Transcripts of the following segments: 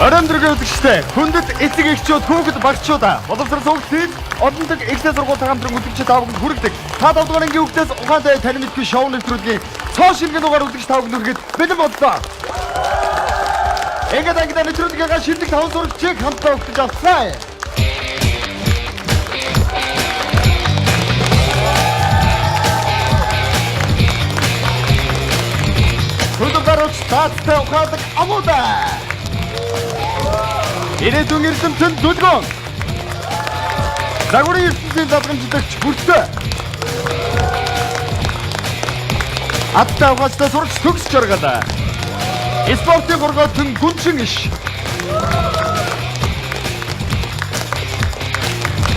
Оройн үзэгчтэй хүндэт эцэг эхчүүд хүүхэд багчуудаа боловсрол суугчид олон дэг ихтэй сургууль хамтран үзэгчид тавганд хүргэдэг. Та 7 дугаар ангийн хүүхдээс ухаантай тань мэдгүй шоу нэвтрүүлгийн цоо шилгийн дугаар үзэгч тавганд хүргээд бэлэн боллоо. Ингээд ангид нэвтрүүлгийн шилдэг 5 сурагчийг хамтдаа өгч авцгаая. Хүндэт таацтай ухаадаг амуудаа. Ирээдүйн эрдэмтэн дүлгөн. Загварын ертөнцийн давхамжлагч бүртээ. Аттай ухаастай сурагч төгс жаргалаа. Спортын горгоотын гүнчин иш.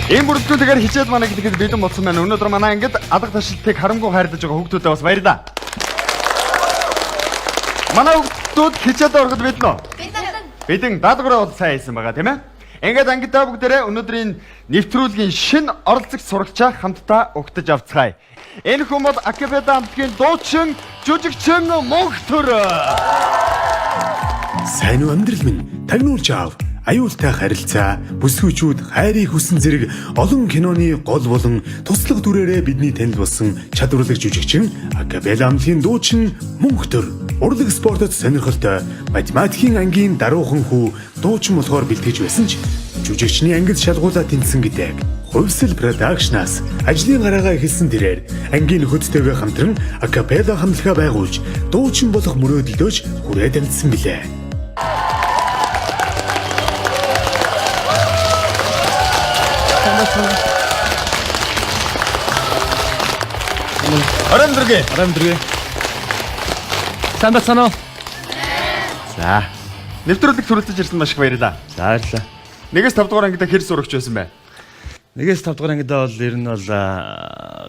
Ийм бүрдгүүдээр хичээд манай гэхэд бэлэн болсон байна. Өнөөдөр манай ангид алга ташилтыг харамгүй хайрлаж байгаа хүүхдүүдэд бас баярлалаа. Манай хүүхдүүд хичээд ороход бэлэн үү? Бидэн даалгавраа бол сайн хийсэн байгаа тийм ээ. Ингээд ангидаа бүгдээрээ өнөөдрийн нэвтрүүлгийн шинэ оролцогч сурагчаа хамтдаа өгтөж авцгаая. Энэ хүн бол акапелла хамтгийн дуучин, жүжигчин Монхтөр. Сайн уу амьдрал минь тагнуулж аав. Аюултай харилцаа, бүсгүйчүүд хайрыг хүсэн зэрэг олон киноны гол болон туслах дүрээрээ бидний танил болсон чадварлаг жүжигчин, акапелла хамтгийн дуучин Монхтөр. Урлаг спортод сонирхолтой математикийн ангийн даруухан хүү дуучин болохоор бэлтгэж байсан ч жүжигчний ангид шалгуулаа тэнцсэн гэдэг. Хувьсэл продакшнаас ажлын гараагаа эхэлсэн тэрээр ангийн нөхөдтэйгээ хамтран акапелла хамтлагаа байгуулж дуучин болох мөрөөдөлдөөж хүрээд амжсан билээ. Оройн Сайн байна уу? За. Нэвтрүүлэг төрөлдөж ирсэн маш их баярлалаа. За баярлалаа. 1-5 дугаар ангидаа хэр сурагч байсан бэ? 1-5 дугаар ангидаа бол ер нь бол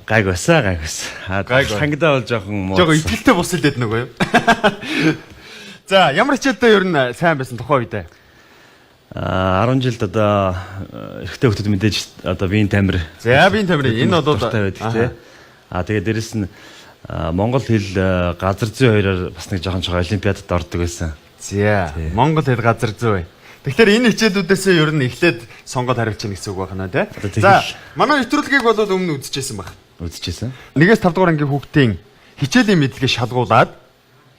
гайг байсан. Ангидаа бол жоохон итгэлтэй бус хэлээд нөгөө юу? За, ямар хичээлдээ ер нь сайн байсан тухайн үедээ? 10 жилд одоо эрэгтэй хүмүүс мэдээж одоо биеийн тамир. За, биеийн тамир. Энэ бол байдаг тий. Тэгээд дээрэс нь Монгол хэл газар зүй хоёроор бас нэг жоохон олимпиадад ордог байсан. За, Монгол хэл газар зүй. Тэгэхээр энэ хичээлүүдээс ер нь эхлээд сонгоод хариулж яах гэсэн үг байна тий. За, манай нэвтрүүлгийг бол өмнө үзчихсэн баг. Үзчихсэн. 1-5 дугаар ангийн хүүхдийн хичээлийн мэдлэгийг шалгуулад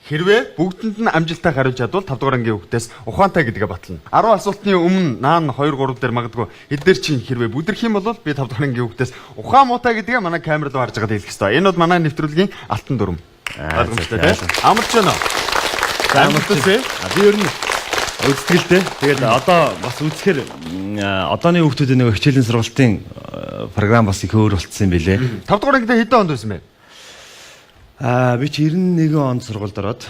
хэрвээ бүгдэнд нь амжилттай хариулж чадвал 5 дугаар ангийн хүүхдээс ухаантай гэдгээ батлана. 10 асуултны өмнө наан 2 3 дээр магадгүй эдгээр чинь хэрвээ бүдрэх юм бол би 5 дугаар ангийн хүүхдээс ухаан муутай гэдгээ манай камер руу харж байгаад хэлэх ёстой. Энэ бол манай нэвтрүүлгийн алтан дүрм. Ойлгомжтой тийм. Амарч байна уу? Амарчтэй. Би ер нь үзтгэлтэй. Тэгээд одоо бас үзэхээр одооны хүүхдүүд нэг хичээлийн сургалтын програм бас их өөр болцсон юм билэ. 5 дугаар ангид хэдэн онд байсан бэ? Би чи 91 онд сургуульд ороод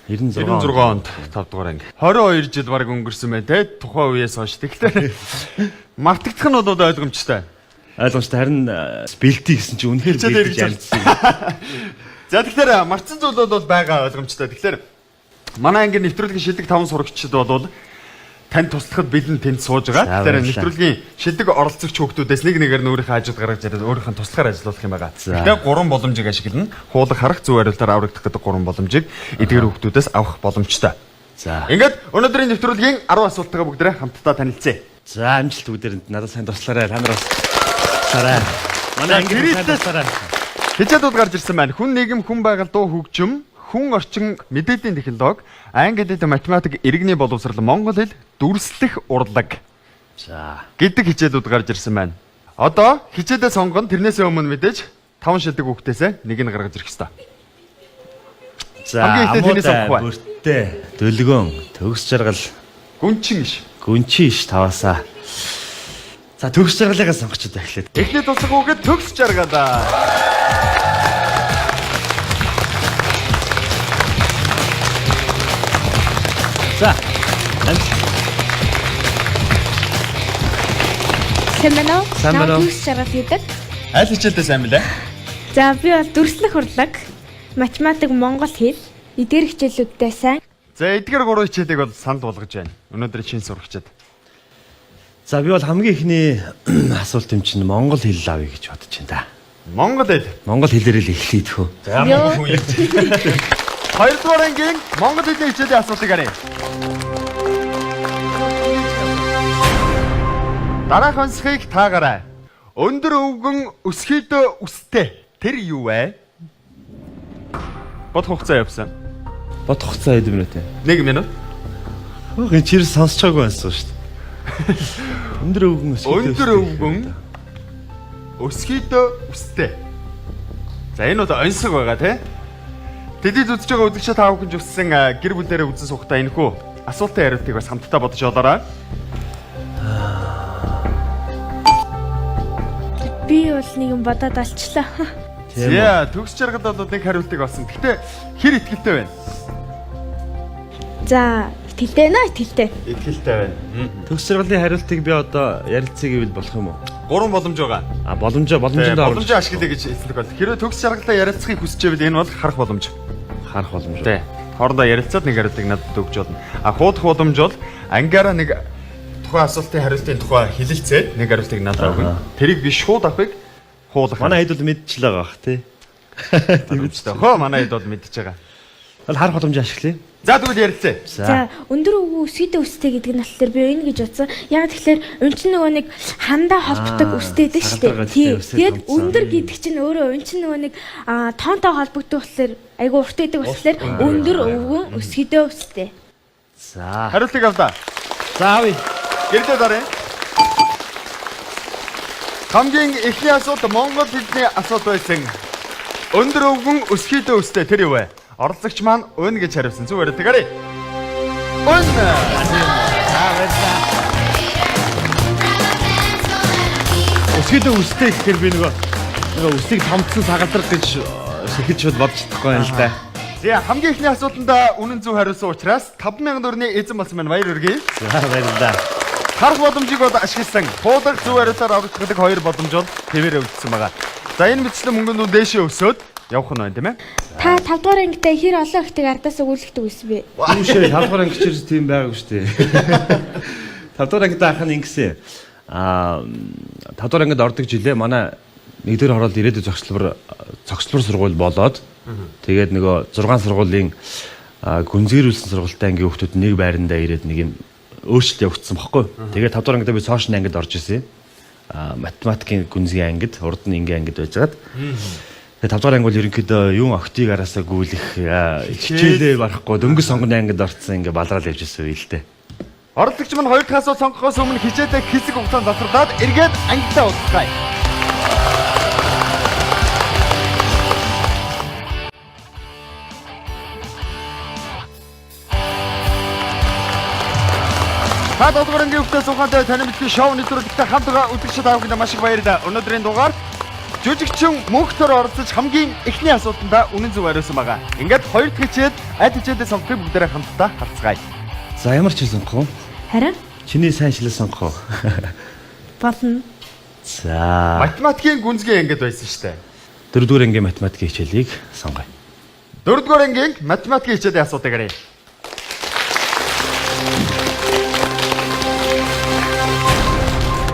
96 онд 5 дугаар анги. 22 жил баг өнгөрсөн байна те тухайн үеэс хойш. Тэгэхээр мартагдах нь бол ойлгомжтой. Харин бэлтий гэсэн чинь үнэхээр бэлтэж ярьсан. За тэгэхээр мартсан зүйл бол байгаа ойлгомжтой. Тэгэхээр манай ангийн нэвтрүүлгийн шилдэг 5 сурагчид бол танд туслахад бэлэн тэнд сууж байгаа. Тэгэхээр нэвтрүүлгийн шилдэг оролцогч хүүхдүүдээс нэг нэгээр нь өөрийнхөө ажил гаргаж ирээд өөрийнхөө туслахаар ажиллах юм байгаа. Тэгэхээр 3 боломжийг ашиглана. Хуулах, харах, зөв хариултаар аврагдах гэдэг 3 боломжийг эдгээр хүүхдүүдээс авах боломжтой. За. Ингээд өнөөдрийн нэвтрүүлгийн 10 асуултаа бүгдээ хамтдаа танилцъя. За, амжилт бүгдээрэнд надад сайн туслаарай. Та нар бас туслаарай. Манай ангид туслаарай. Хичээлүүд гарч ирсэн байна. Хүн нийгэм, хүн байгаль, дуу хөгжим, хүн орчин, мэдээллийн технологи, англи хэл, математик, иргэний боловсрол, монгол хэл, дүрслэх урлаг. За. Гэдэг хичээлүүд гарч ирсэн байна. Одоо хичээлээ сонгоно. Тэрнээсээ өмнө мэдээж 5 шилдэг хүүхдээсээ нэг нь гаргаж ирэх ёстой. За. Хамгийн ихтэй тэрнээс сонгох бай. Бүртээ, дөлгөн, төгс жаргал, гүнчин иш. Гүнчин иш таваасаа. За, төгс жаргалыгаа сонгоч одоо эхлээд. Эхний туслах хүүхэд төгс жаргалаа. За. Сайн байна уу? Төгс жаргал хийдэг. Аль хичээлдээ сайн билээ? За, би бол дүрслэх урлаг, математик, монгол хэл, эдгээр хичээлүүдтэй сайн. За, эдгээр 3 хичээлийг бол санал болгож байна. Өнөөдрийн шинэ сурагчид. За, би бол хамгийн ихний асуулт юм чинь монгол хэл авъя гэж бодож байна да. Монгол хэл. Монгол хэлээр л эхлэе дөхөө. За, монгол хэл. 2 дугаар ангийн монгол хэлний хичээлийн асуултыг харъя. Дараах онцлогийг таагараа. Өндөр өвгөн өсгийдөө үстэй. Тэр юу вэ? Бодох хугацаа явсан. Бодох хугацаа хэд минут вэ? 1 минут. Энэ чир сонсчоогүй байсан шүү дээ. Өндөр өвгөн Өндөр өвгөн өсгийдөө үстэй. За энэ удаа онцлог байгаа тий. Тэдэд үзэж байгаа үзэгч та бүхэн зүссэн гэр бүлээрээ үзэн сухтаа энэхүү асуултын хариултыг бас хамтдаа бодож олоорой. Би бол нэг юм бодоод алчлаа. За төгс жаргал бол нэг хариултыг олсон. Гэхдээ хэр итгэлтэй байна? За, итгэлтэй нэ, итгэлтэй. Итгэлтэй байна. Төгс жаргалын хариултыг би одоо ярилцъя гэвэл болох юм уу? 3 боломж байгаа. Боломжтой Боломжоо ашиглая гэж хэлдэг бол. Хэрвээ төгс жаргалаа ярилцахыг хүсэж байвал энэ бол харах боломж. харах боломж. Тэ. Хоорондоо ярилцаад нэг хариултыг надад өгч болно. Хуудах боломж бол ангаараа нэг тухайн асуултын хариултын тухай хэлэлцээд нэг хариултыг надад өгнө. Тэрийг би шууд авахыг хуулах. Манай хэд бол мэдчихлээ байгаа бах тий. Тийм үстэй. Хөө манай хэд бол мэдчихэж байгаа. Бол харах боломжийг ашиглая. За тэгвэл ярилцъя. За, өндөр өвгөн өсгийдөө үстэй гэдэг нь болохоор би энэ гэж бодсон. Яг тэгэхээр өн чинь нөгөө нэг хандаа холбогддог үстэйдэг шүү дээ. Тэгээд өндөр гэдэг чинь өөрөө өн чинь нөгөө нэг тоонтой холбогддог болохоор айгу урт байдаг болохоор өндөр өвгөн өсгийдөө үстэй. За. Хариултыг авлаа. За авъя. Гэрдээ даръя. Хамгийн эхний асуулт Монгол хэлний асуулт байсан. Өндөр өвгөн өсгийдөө үстэй тэр юу вэ? Оролцогч маань өн гэж хариулсан. Зүгээр тэгээрэй. Өн. Өсгийдөө үстэй гэхээр би нөгөө үсийг томцсон сагалдар гэж сэхэж бодож чадахгүй юм л да. За хамгийн эхний асуултанд үнэн зөв хариулсан учраас 5,000 төгрөгийн эзэн болсон байна. Баяр хүргэе. За баярлалаа. Харах боломжийг бол ашигласан. Хуудах зөв хариултаар оролцох хоёр боломж бол хэвээрээ үлдсэн байгаа. За энэ мэтчлэн мөнгөнд дээшээ өсөөд явах нь байна тийм ээ. Та 5 дугаар ангитай хэр олон ихтэй ардаас өгүүлэхдэг байсан бэ? Түүшээ 5 дугаар анги чирс тийм байгаагүй шүү дээ. 5 дугаар ангид анх нь ингэсэн. 5 дугаар ангид ордог жилээ манай нэгдүгээр хороолт ирээдүйн цогцлбор сургууль болоод тэгээд нөгөө 6 сургуулийн гүнзгийрүүлсэн сургуультай ангийн хүүхдүүд нэг байрандаа ирээд нэг юм өөрчлөлт явагдсан баггүй. Тэгээд 5 дугаар ангидаа би цоошин ангид орж исэн. Математикийн гүнзгий ангид, урд нь ингийн ангид байжгаад. Тэгээд 5 дугаар анги бол ерөнхийдөө юун октиг араасаа гүйлэх хичээлээ барахгүй дөнгөж сонгоны ангид орцсон ингээ балраал явж исэн үе л дээ. Оролцогч маань хоёр дахь асуулт сонгохоос өмнө хичээлээ хэсэг хугацаанд засварлаад эргээд ангидаа уулзгая. Та долгоор ангийн хүүхдээс ухаантай таны мэдгүй шоу нэвтрүүлэгтээ хамт байгаа үзэгчид аавынд маш их баярлалаа. Өнөөдрийн дугаар жүжигчин мөнхтөр оролцож хамгийн эхний асуултанд үнэн зөв хариулсан байгаа. Ингээд хоёр дахь хичээд аль хичээлээ сонгохыг бүгдээрээ хамтдаа харцгаая. За ямар ч хэл сонгох вэ? Харин Чиний сайн шилээ сонгох уу? болно. За. Математикийн гүнзгий ангид байсан шүү дээ. 4-р ангийн математикийн хичээлийг сонгоё. 4-р ангийн математикийн хичээлийн асуултыг харъя.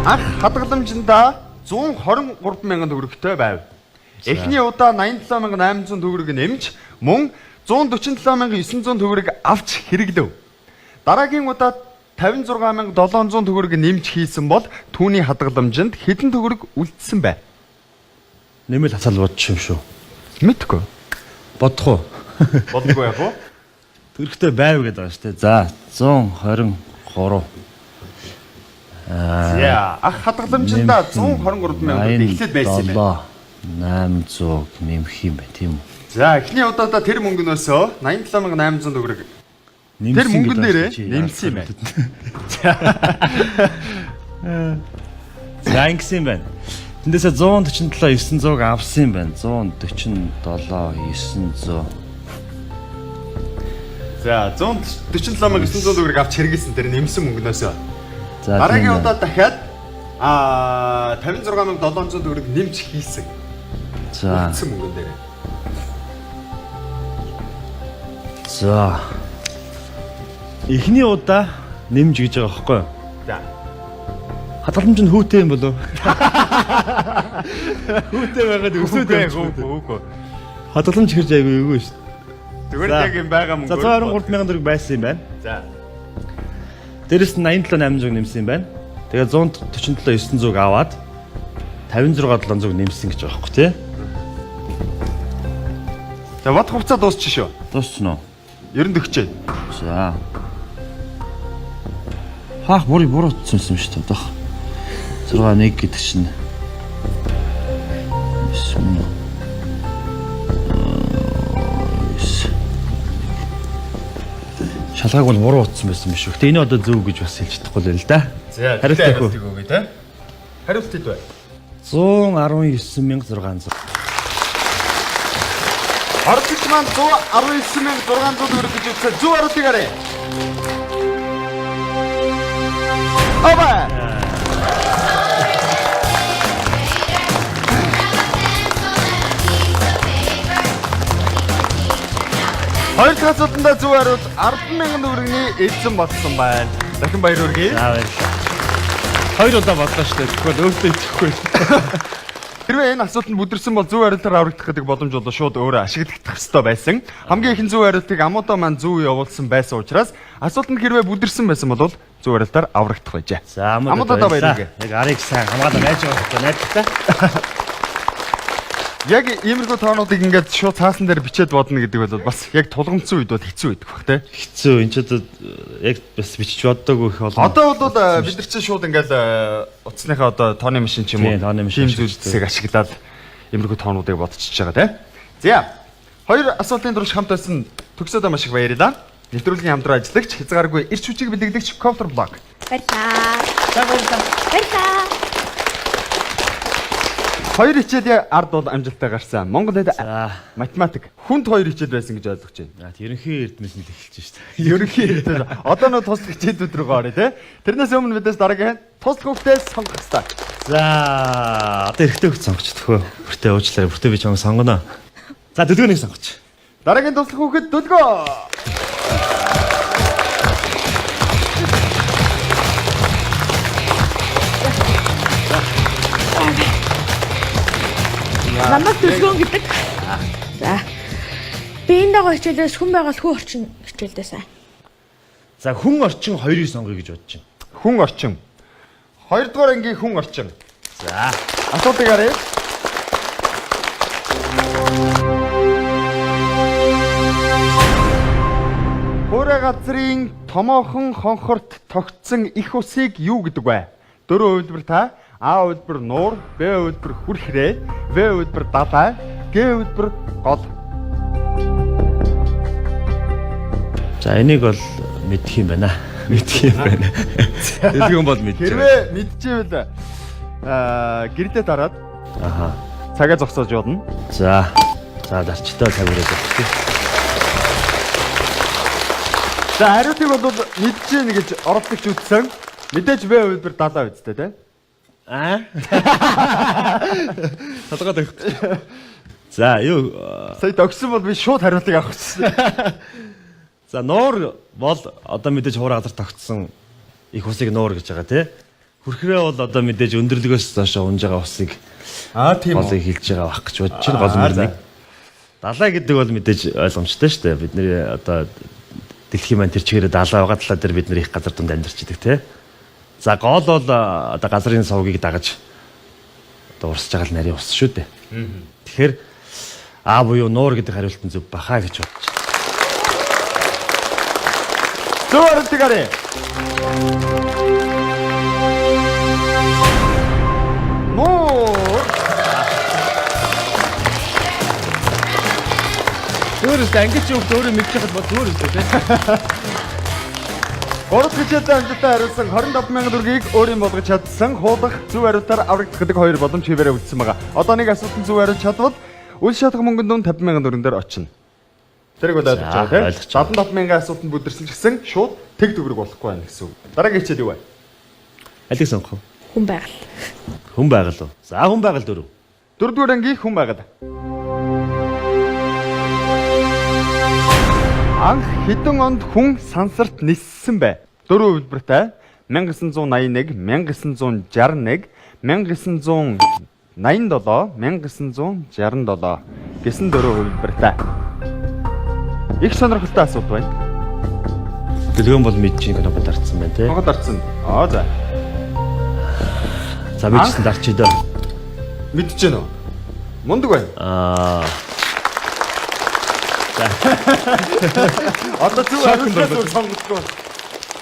Анх хадгаламжиндаа 123,000 төгрөгтэй байв. Эхний удаа 87,800 төгрөг нэмж мөн 147,900 төгрөг авч хэрэглэв. Дараагийн удаа 56,700 төгрөг нэмж хийсэн бол түүний хадгаламжинд хэдэн төгрөг үлдсэн бэ? Нэмэл хацал бодчих юм шүү. Мэдгүй. Бодох уу? Бодгүй яг уу? Төгрөгтэй байв гэдэг байгаа шүү дээ. За 123. За ах хадгаламжиндаа 123,000 эхлээд байсан юм байна. 800 нэмэх юм байна тийм үү? За эхний удаадаа тэр мөнгнөөсөө 87,800 төгрөг тэр мөнгөн дээрээ нэмсэн юм байна. За ингэсэн юм байна. Тэндээсээ 147 900 авсан юм байна. 147 900. За 147,900 төгрөг авч хэрэгэлсэн тэр нэмсэн мөнгнөөсөө. За дараагийн удаа дахиад 56,700 төгрөг нэмж хийсэн. За. Нэмсэн мөнгөн дээрээ. За. Эхний удаа нэмж гэж байгаа байхгүй юу? За. Хадгаламж нь хүүтэй юм болов уу? Хүүтэй байгаад өсөөд Үгүй. хадгаламж хэрж айгүй юу шүү. Зүгээр яг юм байгаа мөнгө. За 123,000 төгрөг байсан юм байна. За. Дээрэс нь 87,800 нэмсэн юм байна. Тэгээ 147 900 аваад 56 700 нэмсэн гэж байгаа байхгүй тий. За бат хувцас дуусчих шүү. Дуусчихно уу? 90 төгчээ. За. Хаах буруу утсан юм шүү дээ. 6 1 гэдэг чинь. Шалгааг бол буруу утсан байсан юм шүү. Гэтэ энэ одоо зөв гэж бас хэлж чадахгүй л да. За хариултыг өгөө те. Хариулт хэд вэ? 119600. Орчич маань 119600 төгрөг гэж үзсэн. Зөв хариултыг арай. Ава. Хоёр дахь асуултанд зөв хариулт 10,000 төгрөгийн эзэн болсон байна. Дахин баяр хүргэе. За баярлалаа. Хоёр удаа бодлоо шүү дээ. Тэгвэл өөртөө итгэхгүй. Хэрвээ энэ асуултанд бүдэрсэн бол зөв хариултаар аврагдах гэдэг боломж бол шууд өөрөө ашиглагдах ёстой байсан. Хамгийн ихэн зөв хариултыг Амуудаа маань зөв явуулсан байсан учраас асуултанд хэрвээ бүдэрсэн байсан бол зөв хариултаар аврагдах байжээ. За Амуудаа баяр хүргэе. Яг арыг сайн хамгаалаа байж байгаа хэрэгтэй найдтай. Яг иймэрхүү тоонуудыг ингээд шууд цаасан дээр бичээд бодно гэдэг бол бас яг тулгамдсан үед бол хэцүү байдаг бах те. Хэцүү энэ ч одоо яг бас бичиж боддоогүй их болно. Одоо бол бид нар чинь шууд ингээд утасныхаа одоо тооны машин ч юм уу тийм зүйлсийг ашиглаад иймэрхүү тоонуудыг бодчихж байгаа те. За хоёр асуултын турш хамт байсан төгсөөдөө маш их баярлалаа. Нэвтрүүлгийн хамтран ажиллагч хязгааргүй эрч хүчийг бэлтгэгч Counter Block. Баярлалаа. За баярлалаа. Баярлалаа. Хоёр хичээлийн ард бол амжилттай гарсан. Монгол хэд математик хүнд хоёр хичээл байсан гэж ойлгож байна. Ерөнхий эрдмээс нь эхэлж шүү дээ. Ерөнхий эрдмээс. Одоо нөө туслах хичээлүүд рүү орё те. Тэрнээс өмнө мэдээс дараагийн туслах хөвгтөөс сонгох хэрэгтэй. За одоо эрэгтэй хөвгт сонгочихдох хөө. Бүртээ уучлаарай. Бүртээ би чамайг сонгоно. За дөлгөөнийг сонгоч. Дараагийн туслах хөвгт дөлгөө. Намайг дөлгөөн гэдэг. За. Би энэ дагуу хичээлээс хүн байгаль хүү орчин хичээлдээ сайн. За хүн орчин хоёрыг сонгоё гэж бодож байна. Хүн орчин. Хоёрдугаар ангийн хүн орчин. За. Асуултыг арай. Хөөрэ газрын томоохон хонхорт тогтсон их усыг юу гэдэг вэ? 4 хувилбар та. А хувилбар нуур, Б хувилбар хүрхрээ, В хувилбар далай, Г хувилбар гол. За энийг бол мэдх юм байна. Мэдх юм байна. Дэлгэн бол мэдж байна. Хэрвээ мэдчихвэл гэрдээ дараад цагаа зогсоож явна. За дарчтай цаг үрээд өгчих. За хариултыг бол мэдж гин гэж оролцогч үзсэн. Мэдээж В хувилбар далай үстэй те. Толгойд өгөх. За юу сая тогсон бол би шууд хариултыг авах гэсэн. За нуур бол одоо мэдээж хуур газар тогтсон их усыг нуур гэж байгаа тий. Хүрхрээ бол одоо мэдээж өндөрлөгөөс доошо унж байгаа усыг Тийм болыг хэлж байгаа бах гэж бодож байна гол нь. Далай гэдэг бол мэдээж ойлгомжтой шүү дээ. Бидний одоо дэлхийн маань тэр чигээрээ далай байгаа талаа дээр бид нар их газар дунд амьдарч идэг тий. За гол бол одоо газрын сувгийг дагаж одоо урсж байгаа л нарийн ус шүү дээ. Тэгэхээр А буюу нуур гэдэг хариулт нь зөв бахаа гэж бодож байна. Зөв хариултыг арай. Нуур. Өөрөөс ангич юу өөрөө мэдчихэхэд бол зүгээр үү те. Гурав хичээлдээ амжилттай хариулсан 25,000 төгрөгийг өөрийн болгож чадсан хуудах зөв хариултаар аврагдах гэдэг хоёр боломж хэвээрээ үлдсэн байгаа. Одоо нэг асуултанд зөв хариулж чадвал үл шатах мөнгөнд дунд 50,000 төгрөг дээр очино. Тэрийг бол ойлгож байгаа тийм. 75,000 асуултанд бүдэрсэн ч гэсэн шууд тэг төгрөг болохгүй байна гэсэн үг. Дараагийн хичээл юу вэ? Алиг сонгох вэ? Хүн байгаль. Хүн байгаль уу? За хүн байгаль 4. Дөрөвдүгээр ангийн хүн байгаль. Анх хэдэн онд хүн сансарт ниссэн бэ? 4 хувилбартай 1981, 1961, 1987, 1967 гэсэн 4 хувилбартай. Их сонирхолтой асуулт байна. Дэлгэн бол мэдчихээн гэнэ бодорцсон байна тий. Могод орцсон. За. За мэдсэн дарч идэ. Мэдчихэв нөө. Мундаг байна. Одоо зүг хариултаа сонгохгүй.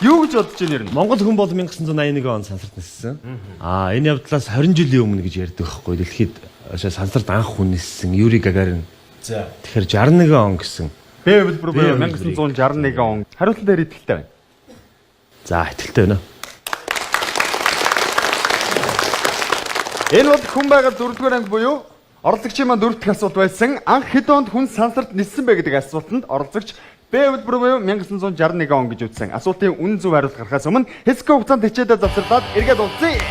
Юу гэж бодож байна ер нь? Монгол хүн бол 1981 онд сансарт ниссэн. Энэ явдлаас 20 жилийн өмнө гэж ярьдаг байхгүй. Дэлхийд сансарт анх хүн ниссэн Юрий Гагарин. За. Тэгэхээр 61 он гэсэн. Б хэлбэр 1961 он. Хариултан дээр итгэлтэй байна. За, итгэлтэй байна. Энэ бол хүн байгаль 4-р анги буюу оролцогчийн маань 4 дахь асуулт байсан. Анх хэд онд хүн сансарт ниссэн бэ гэдэг асуултанд оролцогч Б хэлбэр буюу 1961 он гэж үзсэн. Асуултын үнэн зөв хариулт гарахаас өмнө хэсэг хугацаанд хичээдээ завсарлаад эргээд уулзъя.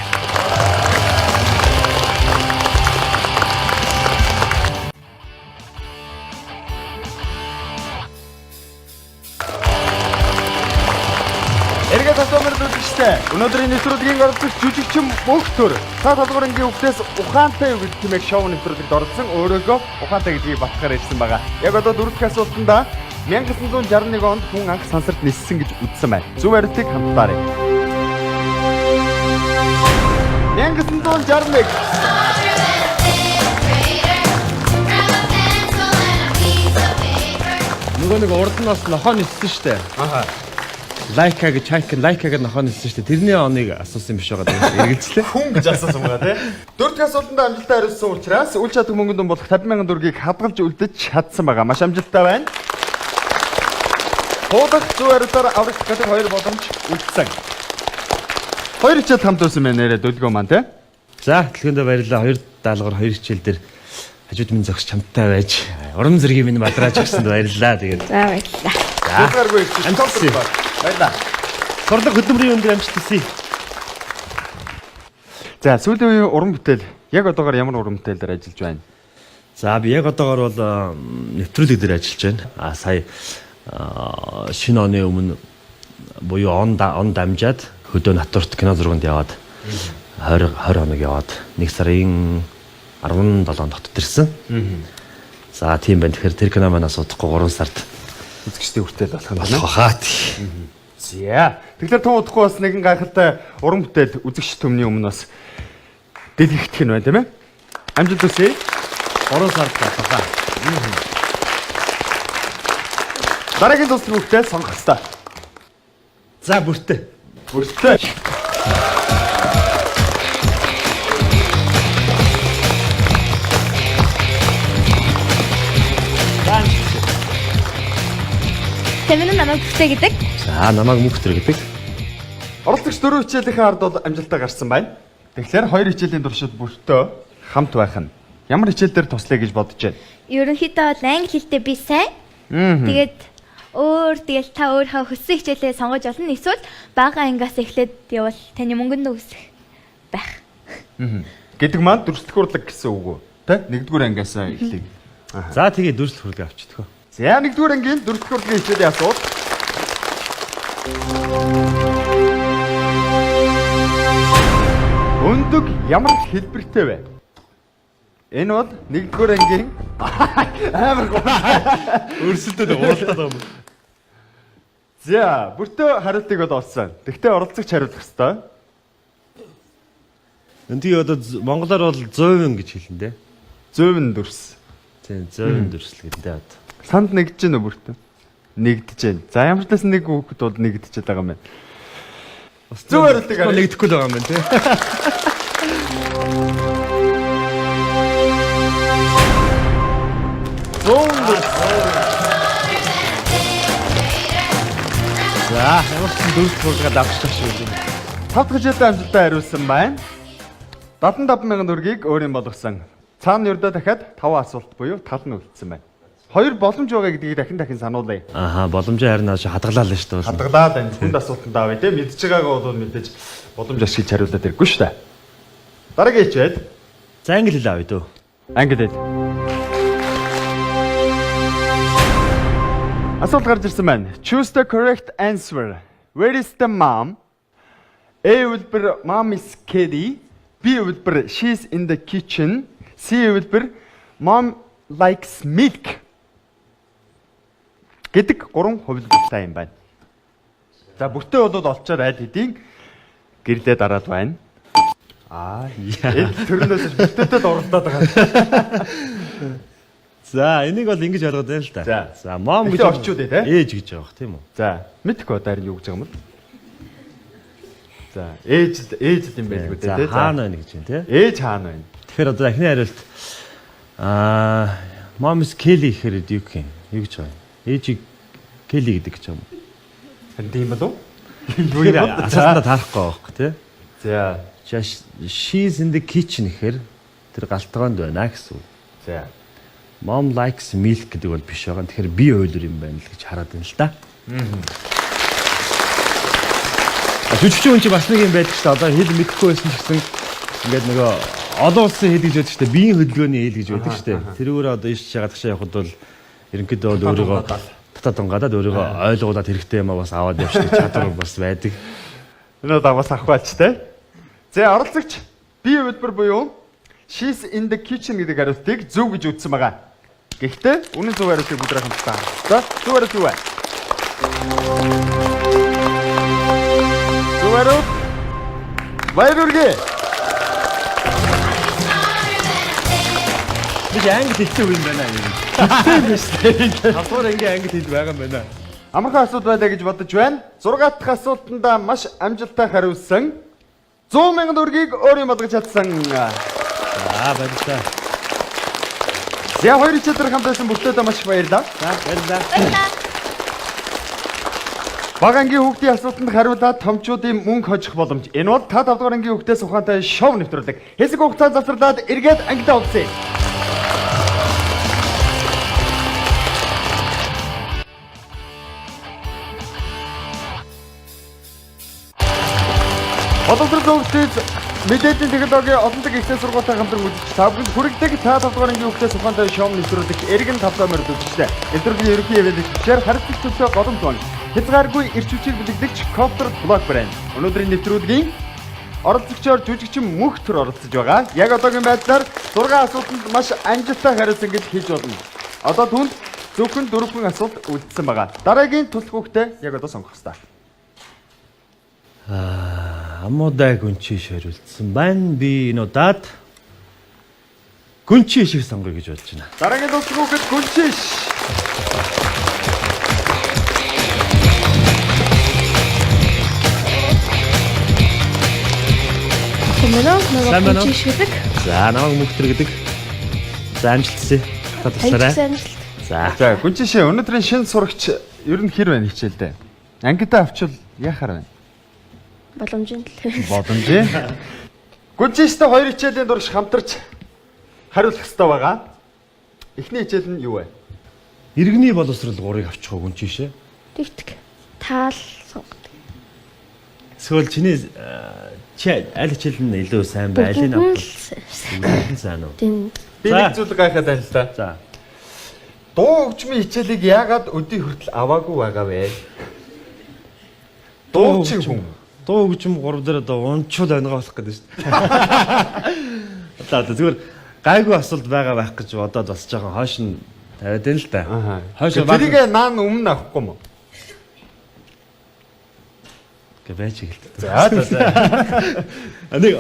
Эргээд асуумаар үзчихтэй. Өнөөдрийн нэвтрүүлгийн оролцогч жүжигчин бүх төр та толгойн ангийн хүүхдээс ухаантай юу гэдэг хэмээх шоу нэвтрүүлэгт оролцсон өөрөөгөө ухаантай гэдгийг батлахаар ирсэн байгаа. Яг одоо 4 дахь асуултанда 1961 онд хүн анх сансарт ниссэн гэж үзсэн байна. Зөв хариултыг хамтдаарай. 1961 Нөгөө нэг урд нь бас нохоо ниссэн штэ. Аха. Лайка гэж нохоо ниссэн штэ. Тэрний оныг асуусан юм биш байгаа. Эргэлзлээ. Хүн гэж асуусан байгаа тий. 4 дахь асуултанд амжилттай хариулсан учраас үл чадах мөнгөнд дүн болох 50,000 төгрөгийг хадгалж үлдэж чадсан байгаа. Маш амжилттай байна. Хуудах зөв хариултаар аврагт гадаг 2 боломж үлдсэн. Хоёр хичээл хамт байсан байна нэрээ дөлгөө маань тий. За, дэлгэндээ баярлалаа. 2 даалгаар 2 хичээл дээр хажууд минь зогс чамтай байж урам зэргийн минь бадрааж өгсөнд баярлалаа. Тэгээд. За баярлалаа. Бүгдээргүй амжилттай баярлалаа. Сурлаг хөдөлмөрийн өндөр амжилт хүсье. За, сүүлийн үеийн уран бүтээл яг одоогоор ямар уран бүтээл дээр ажиллаж байна? За, би яг одоогоор бол нэвтрүүлэг дээр ажиллаж байна. Сая шинэ оны өмнө буюу он дамжаад хөдөө натурт кино зурганд яваад 20 хоног яваад 1 сарын 17-нд хотод ирсэн. За тийм байна. Тэгэхээр тэр кино манаас удахгүй 3 сард Үзэгчдийн хүртэл болох юм байна. болох хаа. За. Тэгэхээр тун удахгүй бас нэгэн гайхалтай уран бүтээл үзэгч төмний өмнө бас дэлгэгдэх нь байна тийм ээ. Амжилт хүсье. 3 сард болох хаа. Дараагийн дуслах бүтээл сонгох хэрэгтэй. За бүртээ. Бүртээ. Тэмнэн намайг бүхтэй гэдэг. За намайг мөнхтөр гэдэг. Оролцогч 4 хичээлийн ард бол амжилттай гарсан байна. Тэгэхээр 2 хичээлийн туршид бүртөө хамт байх нь ямар хичээл дээр туслая гэж бодож байна? Ерөнхийдөө бол англи хэлтэй би сайн. Тэгээд тэгэл та өөрийнхөө хүссэн хичээлээ сонгож олно. Эсвэл бага ангиас эхлээд явал таны мөнгөнд үсэх байх. Гэдэг маань дүрслэх урлаг гэсэн үг үү? Тэ? 1-р ангиас эхлэв. За тэгээ дүрслэх хурлыг авчихдаг. За 1-р ангийн дүрслэх урлагийн хичээлийн асуулт. Өндөг ямар хэлбэртэй вэ? Энэ бол 1-р ангийн амар гоо. Өрсөлдөд уултаад байна. За, бүртөө хариултыг бол олсон. Тэгтээ оролцогч хариулах ёстой. Энд одоо монголоор бол 100% гэж хэлнэ дээ. 100 дүрс. Тийм 100% дүрслэл гэдэг дээ. Санд нэгдэж гэнэ бүртөө. Нэгдэж байна. За ямар ч таасан нэг хүүхэд бол нэгдэжээд байгаа юм байна. Зөв хариултыг нэгдэхгүй л байгаа юм байна тий. За, ямар ч дүрслэх хурлыг авчих шиг юм. 5 дахь хичээлдээ амжилттай хариулсан байна. 75,000 төгрөгийг өөрийн болгосон. Цаана ердөө дахиад 5 асуулт буюу тал нь үлдсэн байна. 2 боломж байгаа гэдгийг дахин сануулъя. Боломжоо харин хадгалаа л шүү дээ. Хадгалаад байна. Хүнд асуултанд авъя те. Мэдж байгаагаа бол мэдээж боломж ашиглаж хариулаад хэрэггүй шүү дээ. Дараагийн хичээл. За англи хэл авъя дөө. Англи хэл. Асуулт гарч ирсэн байна. Choose the correct answer. Where is the mom? A үлбэр mom is Katie. B үлбэр she's in the kitchen. C үлбэр mom likes milk. Гэдэг 3 хувилбартай юм байна. За бүтээ бол олчоор аль хэдийн гэрлээ дараад байна. Төрнөөс бүтээтэд оролдоод байгаа. За энийг бол ингэж ойлгоод байна л да. За мом гэж орчууд тий? Ээж гэж байгаа бох тийм үү? За мэдхгүй одоо харин юу гэж байгаа юм бол. За ээж юм байлгүй тий. За хаана байна гэж байна тий? Ээж хаана байна? Тэгэхээр одоо эхний хариулт Mom's Kelly гэхээр юу гэх юм? Юу гэж байгаа юм? Ээжийг Kelly гэдэг гэж байгаа юм. Тийм болов? Юу юм? Асаалтаа таарахгүй байхгүй тий? За She's in the kitchen гэхээр тэр галтгоонд байна гэсэн үг. за Mom likes milk гэдэг бол биш байгаа. Тэгэхээр би ойлор юм байна л гэж хараад байна л да. Жүжигчин хүн чи бас нэг юм байдаг шүү дээ. Одоо хэл мэдэхгүй байсан ч гэсэн ингээд нөгөө олон улсын хэл гэж байдаг шүү дээ. Биеийн хөдөлгөөний хэл гэж байдаг шүү дээ. Тэрүүгээр одоо иш шагаадагшаа явхад бол ерөнхийдөө бол өөрийгөө татаад унгаадаад өөрийгөө ойлгуулад хэрэгтэй юм а бас аваад явчих чадвар бас байдаг. энэ удаа бас авах байлч тий. За оролцогч би өдбөр буюу She's in the kitchen гэдэг хариултыг зөв гэж үзсэн байгаа. Гэхдээ үнэн зөв хариултыг бүдрэх хамтдаа. За зөв хариулт юу вэ? Зөв хариулт. Баяргүргээ. Би англи хэлсэн юм байна юм. Хавар ингээ англи хэл байгаа юм байна. Амархан асуулт байлаа гэж бодож байна. 6 дахь асуултанд маш амжилттай хариулсан 100 мянган төгрөгийг өөрийн болгож чадсан. Баярлалаа. За хоёр чигээр хамтдаа бүртээдээ маш их баярлалаа. За баярлалаа. Бага ангийн хүүхдийн асуултанд хариулаад томчуудын мөнгө хожих боломж. Энэ бол та 5 дугаар ангийн хүүхдээс ухаантай шоу нэвтрүүлэг. Хэсэг хугацаанд завсарлаад эргээд ангидаа уулзъя. Одоогийн зөвлөлт мэдээллийн технологи олонтог ихтэй сургуулийн хамтран үзэж та бүхэнд хүргэдэг та 5 дугаар ангийн хүүхдээс ухаантай шоу нэвтрүүлэг эргэн 5 номер үзэгчтэй. Нэвтрүүлгийн ерөнхий явуулагчаар харилцагч төлөө голомт байна. Хязгааргүй эрч хүчийг бэлэгдэгч Copter блог брэнд. Өнөөдрийн нэвтрүүлгийн оролцогчоор жүжигчин мөнх төр оролцож байгаа. Яг одоогийн байдлаар 6 асуултанд маш амжилттай хариулсан гэж хэлж болно. Одоо түнд зөвхөн 4 асуулт үлдсэн байгаа. Дараагийн туслах хүүхдээ яг одоо сонгох ёстой. Амуудай гүнчиш хариулсан байна. Би энэ удаад гүнчиш шиг сонгоё гэж бодож байна. Дараагийн туслах хүүхэд гүнчиш. Нөгөө гүнчиш гэдэг. За намайг мөхтөр гэдэг. За амжилтсаа. Татварсараа. За гүнчишээ өнөөдрийн шинэ сурагч ер нь хэр байна хичээлдээ. Ангидаа авчвал яхаар байна? Боломжийн л. Боломж. Гүнчиштэй хоёр хичээлийн дурш хамтарч хариулах ёстой байгаа. Эхний хичээл нь юу вэ? Иргэний боловсрол 3-ыг авчих уу гүнчишээ? Тэгтг. Таал сонгодог. Эсвэл чиний аль хичээл нь илүү сайн бай, алийг авах. Сайн уу? Тийм. Би нэг зүйл гайхаад байна л да. За. Дуу хөгжмийн хичээлийг яагаад өдий хүртэл аваагүй байгаа вэ? Дуучин хүн. Дуу хөгжим 3 дээр одоо унчул өнгө болох гэдэг шүү дээ. Одоо зүгээр гайгүй асуулт байгаа байх гэж бодоод бас жоохон хойш нь тавиад байна л да. Хойш тэрийг наан өмнө авахгүй мó. Гэ байж гэлээ. За. Нэг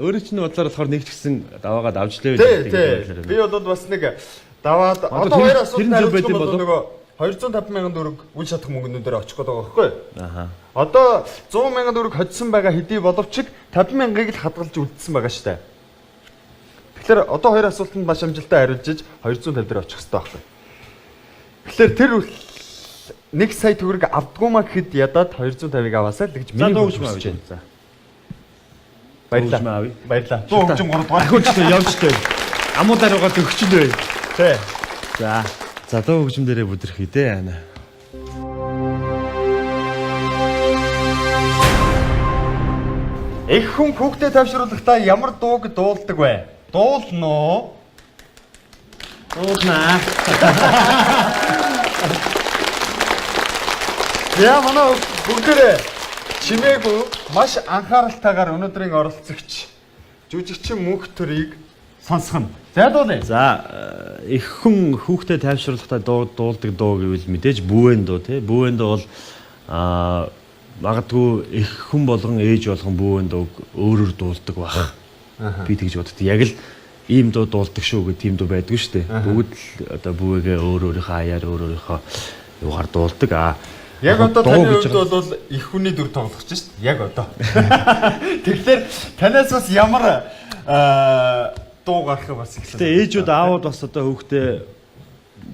өөрөө чинь бодлоор болохоор нэг ч гэсэн даваагаад авч лээ гэдэг. Би бодоод бас нэг даваад одоо хоёр асуулт хариулж байгаа нөгөө 250 мянган төгрөг үл шатах мөнгөнүүдээр очих гээд байгаа байхгүй юу? Аха. Одоо 100 мянган төгрөг хоцсон байгаа хэдий боловч 50 мянгаыг л хадгалж үлдсэн байгаа шүү дээ. Тэгэхээр одоо хоёр асуултанд маш амжилттай хариулж 250 дээр очих хэрэгтэй байхгүй. Тэгэхээр тэр 1 сая төгрөг авдгүй маа гэхэд ядаад 250-ыг аваасаа л гэж миний дуугч маа гэж. За. Баярлалаа. Баярлалаа. Дуу хөгжим 3 дугаар. Хөөчтэй явжтэй. Амуудаар угаад өгчл бай. Тэ. За. За дуу хөгжим дээрээ бүдрэх үү ана. Их хүн хүүхдэд тавшруулахдаа ямар дууг дуулдаг вэ? Дуулноо. Дуулнаа. Я манай бүгдээрээ чимээгүй маш анхааралтайгаар өнөөдрийн оролцогч жүжигчин мөнх төрийг сонсгоно. За дуулъя. За их хүн хүүхдэд тайвшруулахдаа дуулдаг дуу гэвэл мэдээж бүүэн дуу тий. Бүүэн дуу бол магадгүй их хүн болгон ээж болгон бүүн дуу өөрөөр дуулдаг баг. Би тэгж боддог. Яг л ийм дуу дуулдаг шүү гэдэг ийм дуу байдгүй шүү дээ. Бүгд л одоо бүүгээ өөрийнхөө аяар өөрийнхөө юугаар дуулдаг. Яг одоо таны хувьд бол их хүний дүр тоглох ч шүү дээ. Яг одоо. Тэгэхээр танаас бас ямар дуу гарах бас их. Тэгээ ээжүүд аауд бас одоо хүүхдээ